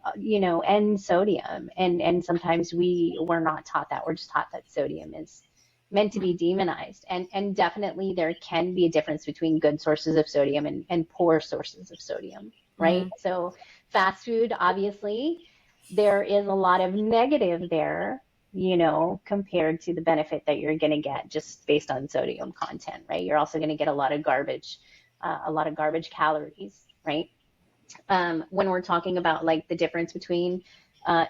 and sodium. And sometimes we're not taught that. We're just taught that sodium is meant to be demonized. And definitely there can be a difference between good sources of sodium and poor sources of sodium, right? Mhm. So fast food, obviously, there is a lot of negative there, compared to the benefit that you're going to get just based on sodium content, right? You're also going to get a lot of garbage calories, right? When we're talking about like the difference between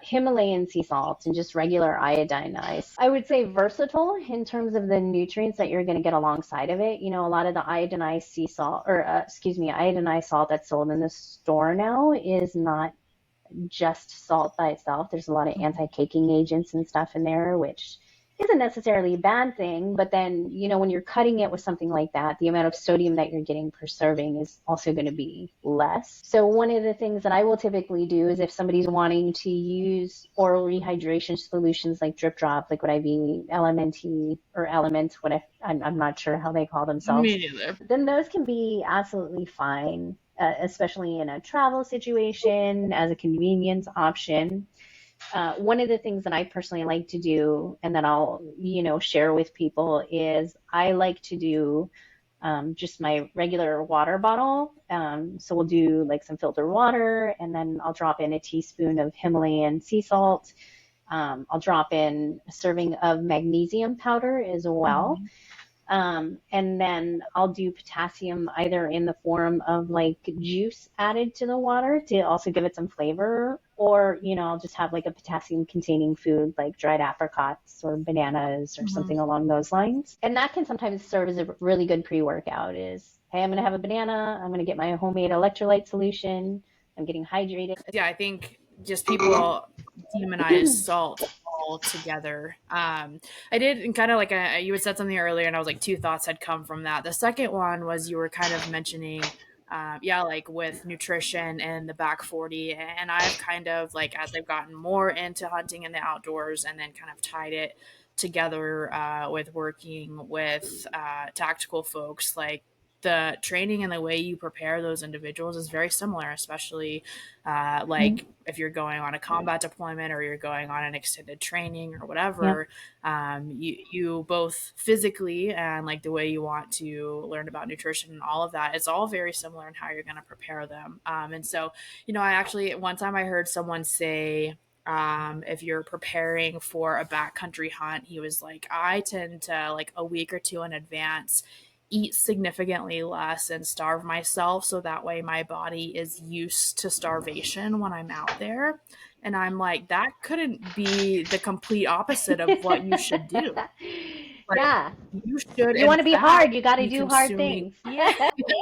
Himalayan sea salt and just regular iodine ice, I would say versatile in terms of the nutrients that you're going to get alongside of it. A lot of the iodinized sea salt, or iodinized salt that's sold in the store now is not just salt by itself. There's a lot of anti-caking agents and stuff in there, which isn't necessarily a bad thing. But then, when you're cutting it with something like that, the amount of sodium that you're getting per serving is also going to be less. So one of the things that I will typically do is if somebody's wanting to use oral rehydration solutions like Drip Drop, Liquid IV, LMNT, or Element, I'm not sure how they call themselves, Me neither. then those can be absolutely fine, especially in a travel situation as a convenience option. One of the things that I personally like to do and that I'll, share with people is I like to do just my regular water bottle. So we'll do like some filtered water, and then I'll drop in a teaspoon of Himalayan sea salt. I'll drop in a serving of magnesium powder as well. Mhm. And then I'll do potassium either in the form of like juice added to the water to also give it some flavor, or, I'll just have like a potassium containing food like dried apricots or bananas or Mhm. something along those lines. And that can sometimes serve as a really good pre-workout is, hey, I'm going to have a banana. I'm going to get my homemade electrolyte solution. I'm getting hydrated. Yeah, I think just people demonize salt all together. I did, and kind of like you had said something earlier, and I was like, two thoughts had come from that. The second one was you were kind of mentioning, yeah, like with nutrition and the back 40. And I've kind of like, as I've gotten more into hunting in the outdoors and then kind of tied it together with working with tactical folks, like the training and the way you prepare those individuals is very similar, especially like if you're going on a combat deployment or you're going on an extended training or whatever. You both physically and like the way you want to learn about nutrition and all of that, it's all very similar in how you're going to prepare them. And so, I actually, one time I heard someone say, if you're preparing for a backcountry hunt, he was like, I tend to, like a week or two in advance, eat significantly less and starve myself so that way my body is used to starvation when I'm out there. And I'm like, that couldn't be the complete opposite of what you should do. Like, Yeah. you should, You in want to be fact, hard, you got to be do hard consuming. things. Yeah. Yeah.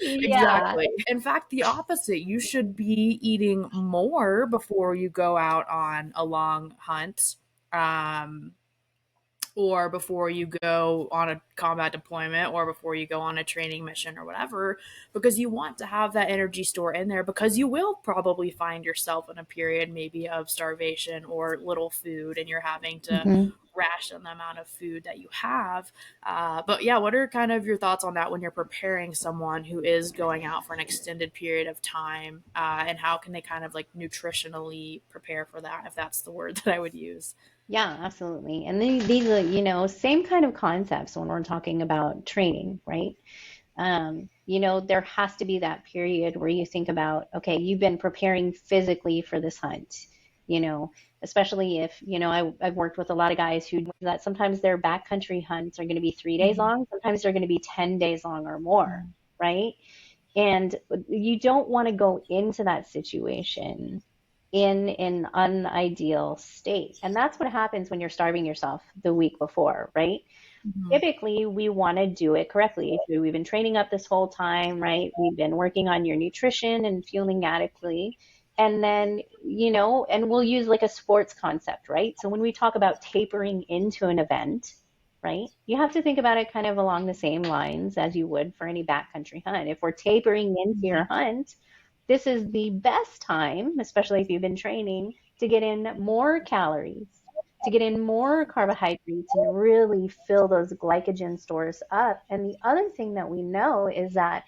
Exactly. In fact, the opposite. You should be eating more before you go out on a long hunt, or before you go on a combat deployment, or before you go on a training mission or whatever, because you want to have that energy store in there, because you will probably find yourself in a period maybe of starvation or little food, and you're having to ration the amount of food that you have. But yeah, what are kind of your thoughts on that when you're preparing someone who is going out for an extended period of time, and how can they kind of like nutritionally prepare for that, if that's the word that I would use? Yeah, absolutely. And these are, same kind of concepts when we're talking about training, right? There has to be that period where you think about, okay, you've been preparing physically for this hunt, especially if, I've worked with a lot of guys who that sometimes their backcountry hunts are going to be 3 days long. Sometimes they're going to be 10 days long or more, right? And you don't want to go into that situation in an unideal state. And that's what happens when you're starving yourself the week before, right? Typically, we want to do it correctly. We've been training up this whole time, right? We've been working on your nutrition and fueling adequately. And then, and we'll use like a sports concept, right? So when we talk about tapering into an event, right, you have to think about it kind of along the same lines as you would for any backcountry hunt. If we're tapering into your hunt, this is the best time, especially if you've been training, to get in more calories, to get in more carbohydrates and really fill those glycogen stores up. And the other thing that we know is that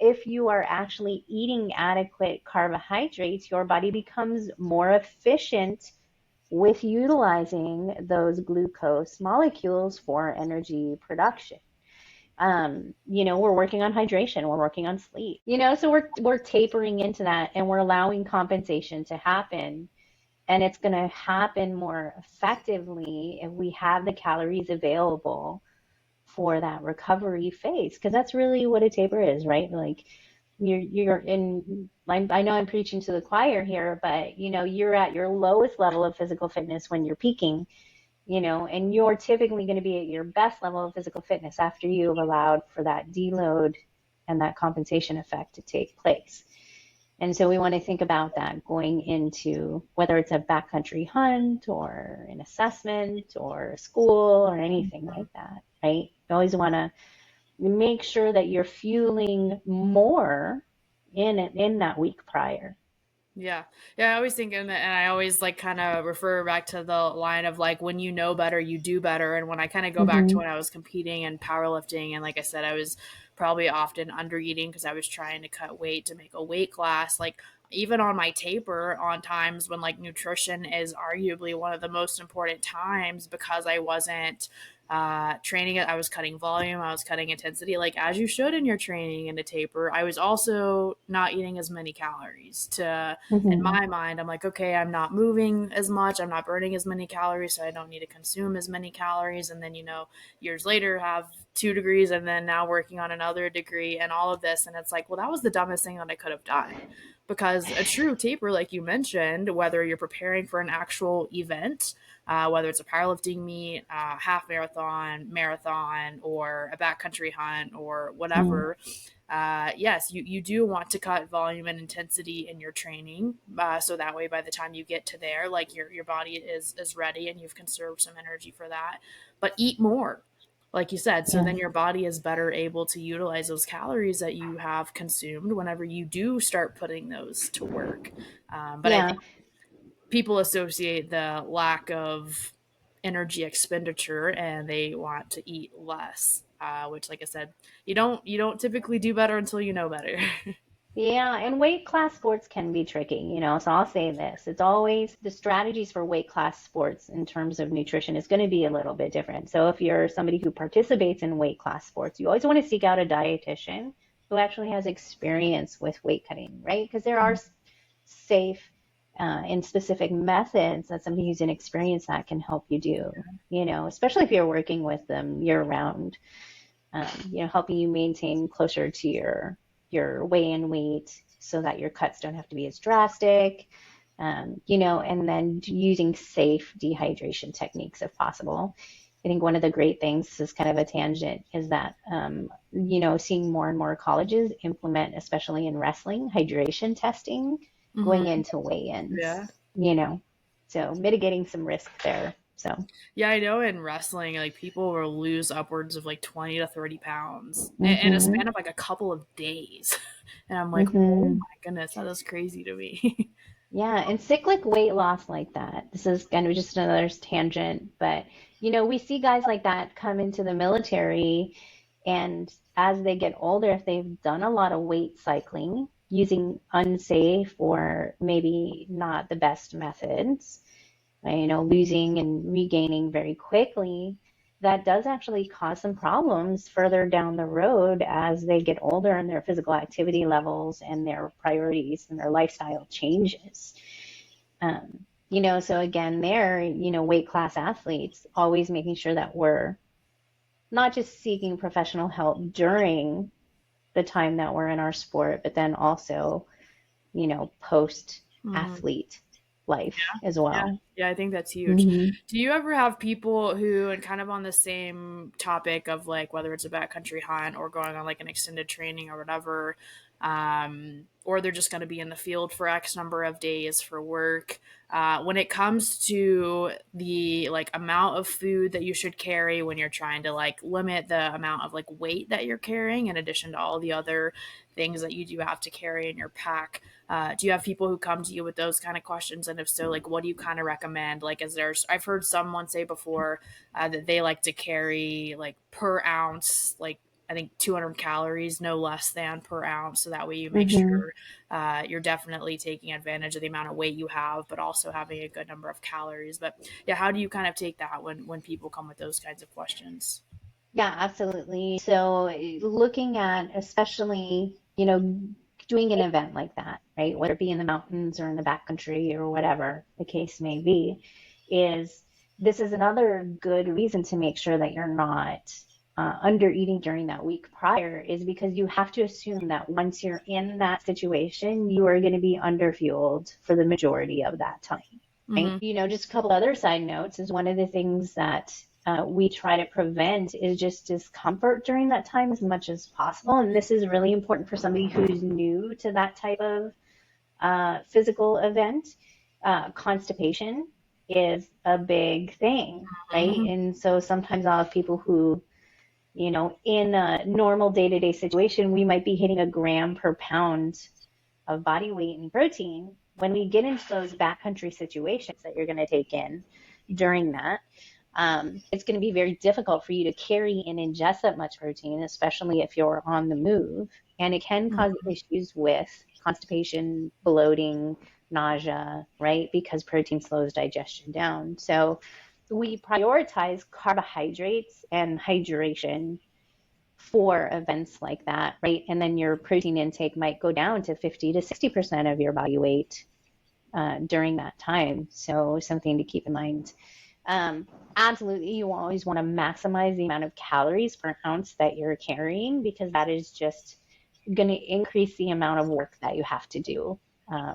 if you are actually eating adequate carbohydrates, your body becomes more efficient with utilizing those glucose molecules for energy production. We're working on hydration, we're working on sleep, so we're tapering into that, and we're allowing compensation to happen. And it's going to happen more effectively if we have the calories available for that recovery phase, because that's really what a taper is, right? Like you're in, I know I'm preaching to the choir here, but you're at your lowest level of physical fitness when you're peaking, and you're typically going to be at your best level of physical fitness after you've allowed for that deload and that compensation effect to take place. And so we want to think about that going into whether it's a backcountry hunt or an assessment or a school or anything like that, right? You always want to make sure that you're fueling more in that week prior. Yeah. Yeah. I always think, and I always like kind of refer back to the line of like, when you know better, you do better. And when I kind of go back to when I was competing in powerlifting, and like I said, I was probably often under eating because I was trying to cut weight to make a weight class. Like, even on my taper, on times when like nutrition is arguably one of the most important times, because I wasn't training it, I was cutting volume, I was cutting intensity, like as you should in your training in a taper. I was also not eating as many calories to, in my mind, I'm like, okay, I'm not moving as much, I'm not burning as many calories, so I don't need to consume as many calories. And then, years later, have 2 degrees, and then now working on another degree and all of this. And it's like, well, that was the dumbest thing that I could have done. Because a true taper, like you mentioned, whether you're preparing for an actual event, whether it's a powerlifting meet, half marathon, or a backcountry hunt or whatever, yes, you do want to cut volume and intensity in your training, so that way by the time you get to there, like your body is ready and you've conserved some energy for that. But eat more, like you said, so Yeah. then your body is better able to utilize those calories that you have consumed whenever you do start putting those to work. But I Yeah. think people associate the lack of energy expenditure and they want to eat less, which, like I said, you don't typically do better until you know better. Yeah, and weight class sports can be tricky, so I'll say this. It's always the strategies for weight class sports in terms of nutrition is going to be a little bit different. So if you're somebody who participates in weight class sports, you always want to seek out a dietitian who actually has experience with weight cutting, right? Because there are safe and specific methods that somebody who's inexperienced that can help you do, especially if you're working with them year round, helping you maintain closer to your weigh and weight so that your cuts don't have to be as drastic, and then using safe dehydration techniques if possible. I think one of the great things, this is kind of a tangent, is that, seeing more and more colleges implement, especially in wrestling, hydration testing going Mm-hmm. into weigh-ins, Yeah. So mitigating some risk there. So, Yeah, I know in wrestling, like people will lose upwards of like 20 to 30 pounds in a hmm span of like a couple of days. And I'm like, oh hmm my goodness, that is crazy to me. Yeah, and cyclic weight loss like that. This is kind of just another tangent, but we see guys like that come into the military, and as they get older, if they've done a lot of weight cycling using unsafe or maybe not the best methods, losing and regaining very quickly, that does actually cause some problems further down the road as they get older and their physical activity levels and their priorities and their lifestyle changes. So again, weight class athletes, always making sure that we're not just seeking professional help during the time that we're in our sport, but then also, post Mhm. athlete life as Yeah, well. yeah, I think that's huge. hmm Do you ever have people who, and kind of on the same topic of like whether it's a backcountry hunt or going on like an extended training or whatever, or they're just going to be in the field for X number of days for work? When it comes to the like amount of food that you should carry when you're trying to like limit the amount of like weight that you're carrying, in addition to all the other things that you do have to carry in your pack. Do you have people who come to you with those kind of questions? And if so, like, what do you kind of recommend? Like, I've heard someone say before that they like to carry like per ounce, like I think 200 calories, no less than per ounce. So that way you make hmm sure you're definitely taking advantage of the amount of weight you have, but also having a good number of calories. But yeah, how do you kind of take that when people come with those kinds of questions? Yeah, absolutely. So looking at especially, doing an event like that, right? Whether it be in the mountains or in the backcountry or whatever the case may be, is this is another good reason to make sure that you're not under eating during that week prior, is because you have to assume that once you're in that situation, you are going to be underfueled for the majority of that time, right? Mm-hmm. Just a couple other side notes is one of the things that we try to prevent is just discomfort during that time as much as possible. And this is really important for somebody who's new to that type of physical event. Constipation is a big thing, right? Mm-hmm. And so sometimes I'll have people who, in a normal day-to-day situation, we might be hitting a gram per pound of body weight and protein. When we get into those backcountry situations that you're going to take in during that, it's going to be very difficult for you to carry and ingest that much protein, especially if you're on the move. And it can cause issues with constipation, bloating, nausea, right? Because protein slows digestion down. So we prioritize carbohydrates and hydration for events like that, right? And then your protein intake might go down to 50 to 60% of your body weight during that time. So something to keep in mind. Um, Absolutely, you always want to maximize the amount of calories per ounce that you're carrying, because that is just going to increase the amount of work that you have to do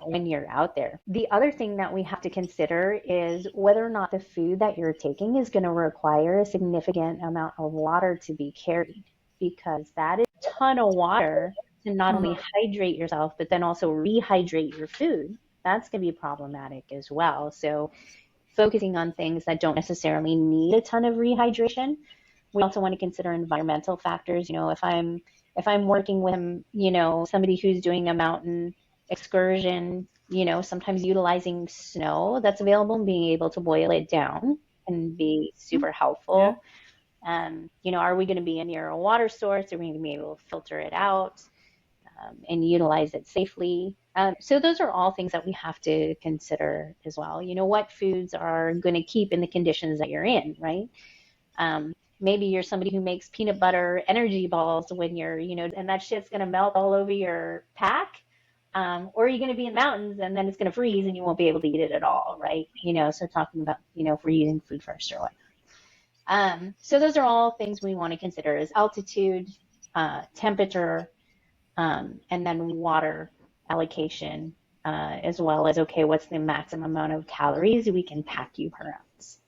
when you're out there. The other thing that we have to consider is whether or not the food that you're taking is going to require a significant amount of water to be carried, because that is ton of water to not only Mhm. hydrate yourself, but then also rehydrate your food, that's going to be problematic as well. So focusing on things that don't necessarily need a ton of rehydration. We also want to consider environmental factors. If I'm working with, somebody who's doing a mountain excursion, sometimes utilizing snow that's available and being able to boil it down can be super Yeah. helpful. Are we going to be near a water source? Are we going to be able to filter it out and utilize it safely? So those are all things that we have to consider as well. What foods are going to keep in the conditions that you're in, right? Maybe you're somebody who makes peanut butter energy balls when and that shit's going to melt all over your pack. Or you're going to be in mountains and then it's going to freeze and you won't be able to eat it at all, right? So talking about, if we're using food first or what. So those are all things we want to consider is altitude, temperature, and then water allocation, as well as, okay, what's the maximum amount of calories we can pack you per ounce?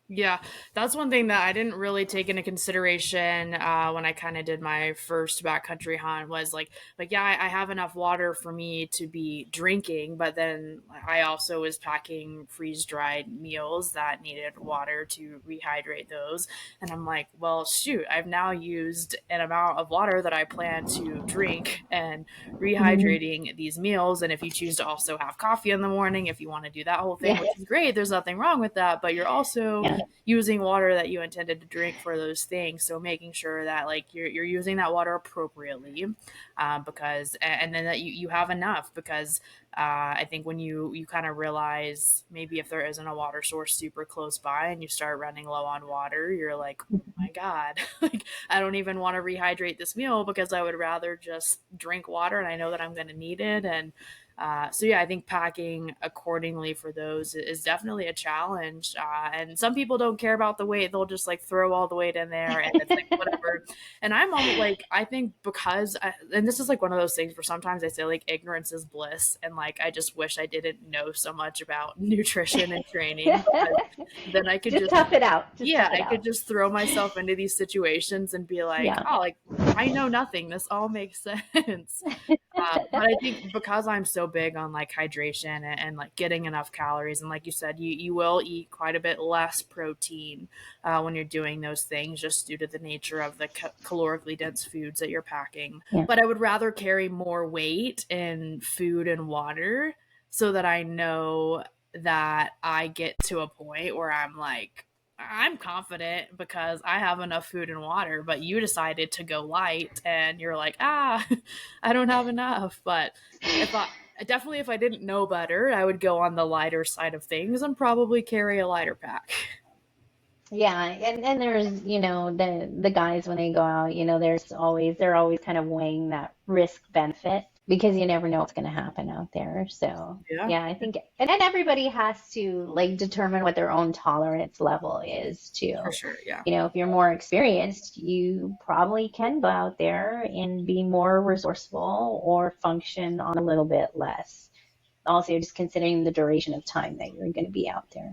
Yeah, that's one thing that I didn't really take into consideration when I kind of did my first backcountry hunt was like yeah, I have enough water for me to be drinking, but then I also was packing freeze dried meals that needed water to rehydrate those, and I'm like, well, shoot, I've now used an amount of water that I plan to drink and Mhm. rehydrating these meals. And if you choose to also have coffee in the morning, if you want to do that whole thing, Yeah, which is great, there's nothing wrong with that, but you're also yeah, using water that you intended to drink for those things. So making sure that like you're using that water appropriately, because and then that you have enough because I think when you kind of realize maybe if there isn't a water source super close by and you start running low on water, you're like, oh my God, like I don't even want to rehydrate this meal because I would rather just drink water and I know that I'm going to need it. And so yeah, I think packing accordingly for those is definitely a challenge. And some people don't care about the weight; they'll just like throw all the weight in there, and it's like whatever. And I'm almost like I think and this is like one of those things where sometimes I say like ignorance is bliss, and like I just wish I didn't know so much about nutrition and training because then I could just just tough it out. Just yeah, tough it I could out. just throw myself into these situations and be like, Yeah. oh, like I know nothing. This all makes sense. But I think because I'm so big on like hydration and like getting enough calories, and like you said, you will eat quite a bit less protein when you're doing those things, just due to the nature of the calorically dense foods that you're packing. Yeah. But I would rather carry more weight in food and water so that I know that I get to a point where I'm like, I'm confident because I have enough food and water, but you decided to go light and you're like, I don't have enough. But if I definitely, if I didn't know better, I would go on the lighter side of things and probably carry a lighter pack. Yeah, and there's, the guys when they go out, they're always kind of weighing that risk benefit because you never know what's going to happen out there. So, Yeah, yeah, I think and everybody has to like determine what their own tolerance level is for too. sure. Yeah. If you're more experienced, you probably can go out there and be more resourceful or function on a little bit less. Also, just considering the duration of time that you're going to be out there,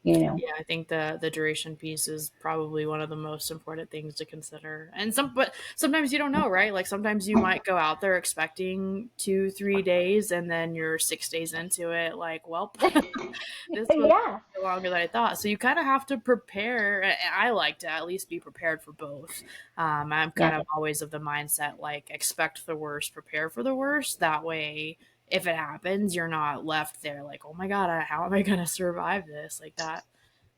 you know. Yeah, I think the duration piece is probably one of the most important things to consider. And but sometimes you don't know, right? Like sometimes you might go out there expecting 2-3 days, and then you're 6 days into it, like, well, this was Yeah. longer than I thought. So you kind of have to prepare. I like to at least be prepared for both. I'm Yeah. kind of always of the mindset like expect the worst, prepare for the worst. That way, if it happens, you're not left there like, oh my God, how am I going to survive this? Like that.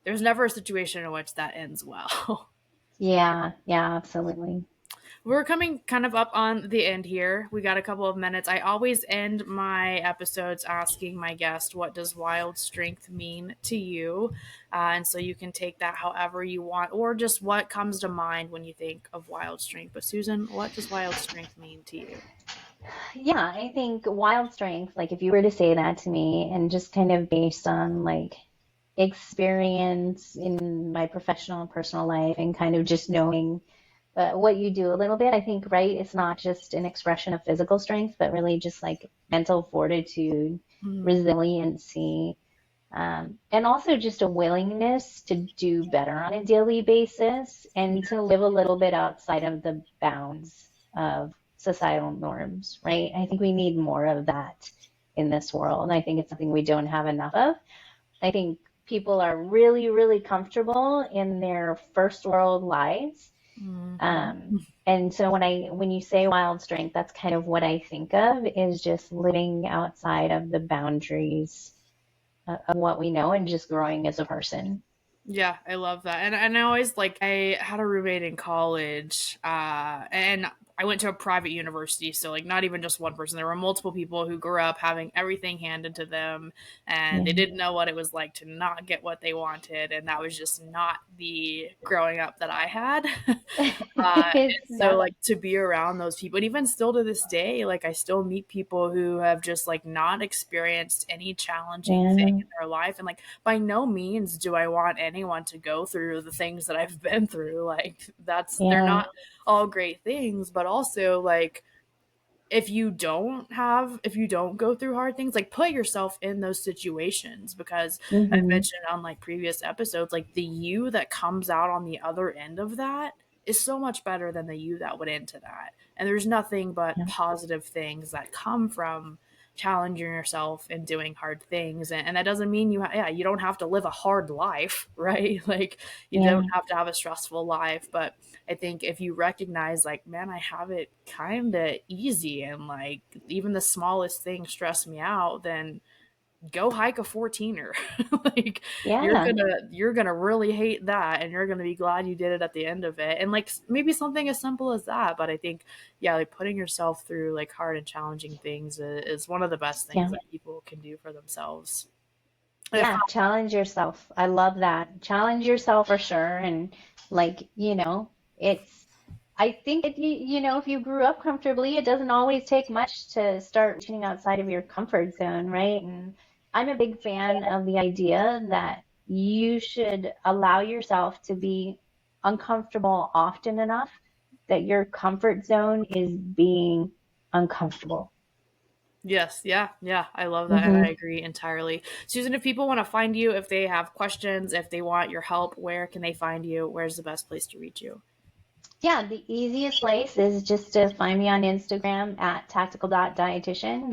There's never a situation in which that ends well. Yeah, yeah, absolutely. We're coming kind of up on the end here. We got a couple of minutes. I always end my episodes asking my guest, what does wild strength mean to you? And so you can take that however you want, or just what comes to mind when you think of wild strength. But Susan, what does wild strength mean to you? Yeah, I think wild strength, like if you were to say that to me and just kind of based on like experience in my professional and personal life and kind of just knowing what you do a little bit, I think, right, it's not just an expression of physical strength, but really just like mental fortitude, Mm, resiliency, and also just a willingness to do better on a daily basis and to live a little bit outside of the bounds of societal norms, right? I think we need more of that in this world. I think it's something we don't have enough of. I think people are really, really comfortable in their first world lives. And so when you say wild strength, that's kind of what I think of, is just living outside of the boundaries of what we know and just growing as a person. Yeah, I love that. And I always like, I had a roommate in college, and I went to a private university, so like not even just one person. There were multiple people who grew up having everything handed to them, and they Yeah. didn't know what it was like to not get what they wanted, and that was just not the growing up that I had. It's And so not. like to be around those people, and even still to this day, like I still meet people who have just like not experienced any challenging thing Yeah. in their life, and like by no means do I want anyone to go through the things that I've been through. Like they're Yeah. not all great things, but also like if you don't go through hard things, like put yourself in those situations, because I've Hmm. mentioned on like previous episodes, like the you that comes out on the other end of that is so much better than the you that went into that. And there's nothing but Yeah. positive things that come from challenging yourself and doing hard things. And that doesn't mean you don't have to live a hard life, right? Like you don't Yeah. have to have a stressful life, but I think if you recognize, like, man, I have it kind of easy, and like even the smallest things stress me out, then go hike a 14er. Like Yeah. you're gonna really hate that, and you're gonna be glad you did it at the end of it. And like maybe something as simple as that, but I think yeah, like putting yourself through like hard and challenging things is one of the best things Yeah. that people can do for themselves. If Yeah. Challenge yourself. I love that. Challenge yourself for sure. And like, it's, I think if you grew up comfortably, it doesn't always take much to start reaching outside of your comfort zone, right? And I'm a big fan of the idea that you should allow yourself to be uncomfortable often enough that your comfort zone is being uncomfortable. Yes, yeah, yeah, I love that, and I Hmm. agree entirely. Susan, if people want to find you, if they have questions, if they want your help, where can they find you? Where's the best place to reach you? Yeah, the easiest place is just to find me on Instagram at tactical.dietitian.